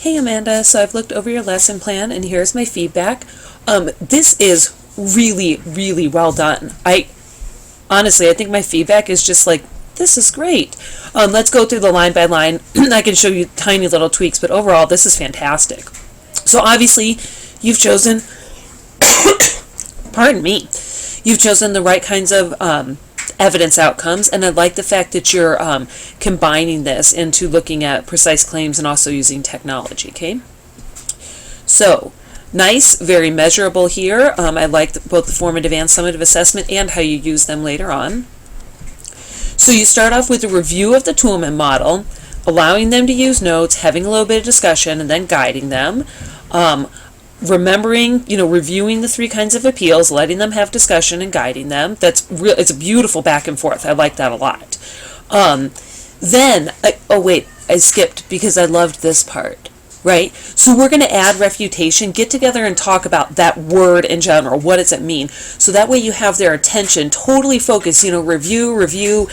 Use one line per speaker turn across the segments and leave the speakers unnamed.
Hey Amanda, so I've looked over your lesson plan and here's my feedback. This is really, really well done. I think my feedback is just like, this is great. Let's go through the line by line. I can show you tiny little tweaks, but overall, this is fantastic. So obviously, you've chosen, pardon me, you've chosen the right kinds of evidence outcomes, and I like the fact that you're combining this into looking at precise claims and also using technology, okay? So, nice, very measurable here. I like both the formative and summative assessment and how you use them later on. So you start off with a review of the Toulmin model, allowing them to use notes, having a little bit of discussion, and then guiding them. Remembering, reviewing the three kinds of appeals, letting them have discussion and guiding them. It's a beautiful back and forth. I like that a lot. I skipped because I loved this part, right? So we're going to add refutation, get together and talk about that word in general. What does it mean? So that way you have their attention totally focused, review,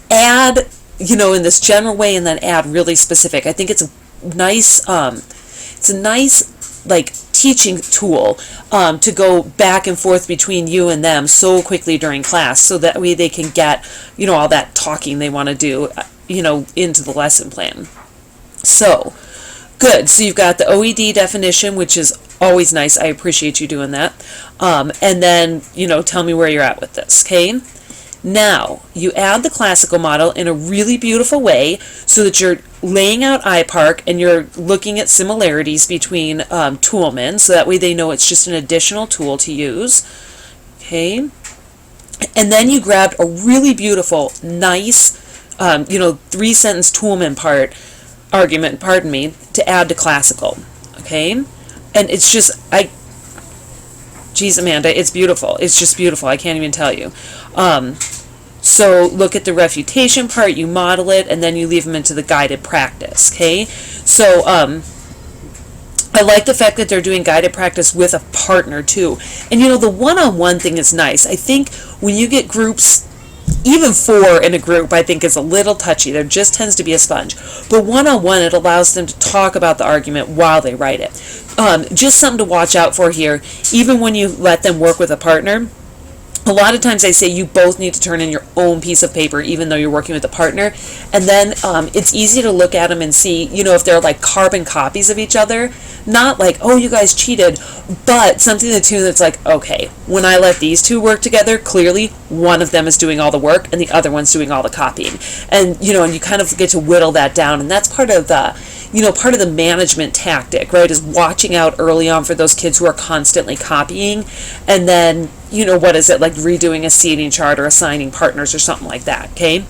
add, in this general way, and then add really specific. I think it's a nice, teaching tool to go back and forth between you and them so quickly during class, so that way they can get all that talking they want to do into the lesson plan. So good. So you've got the OED definition, which is always nice. I appreciate you doing that. And then tell me where you're at with this. Okay. Now, you add the classical model in a really beautiful way so that you're laying out IPARC and you're looking at similarities between Toulmin, so that way they know it's just an additional tool to use. Okay. And then you grabbed a really beautiful, nice, three-sentence Toulmin argument, to add to classical. Okay. And it's just, geez, Amanda, it's beautiful. It's just beautiful. I can't even tell you. So look at the refutation part, you model it, and then you leave them into the guided practice, okay? So I like the fact that they're doing guided practice with a partner too. And the one-on-one thing is nice. I think when you get groups, even 4 in a group, I think is a little touchy. There just tends to be a sponge. But one-on-one, it allows them to talk about the argument while they write it. Just something to watch out for here. Even when you let them work with a partner, a lot of times I say you both need to turn in your own piece of paper, even though you're working with a partner. And then it's easy to look at them and see, if they're like carbon copies of each other. Not like, oh, you guys cheated, but something to the tune that's like, okay, when I let these two work together, clearly one of them is doing all the work and the other one's doing all the copying. And, and you kind of get to whittle that down. And that's part of the management tactic, right, is watching out early on for those kids who are constantly copying. And then, what is it, like redoing a seating chart or assigning partners or something like that, okay?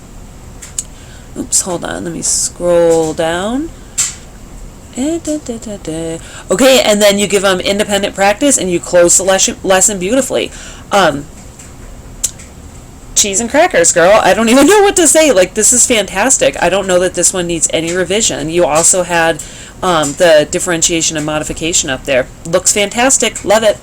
Oops, hold on, let me scroll down. Okay, and then you give them independent practice and you close the lesson beautifully. Cheese and crackers, girl. I don't even know what to say. Like, this is fantastic. I don't know that this one needs any revision. You also had the differentiation and modification up there. Looks fantastic. Love it.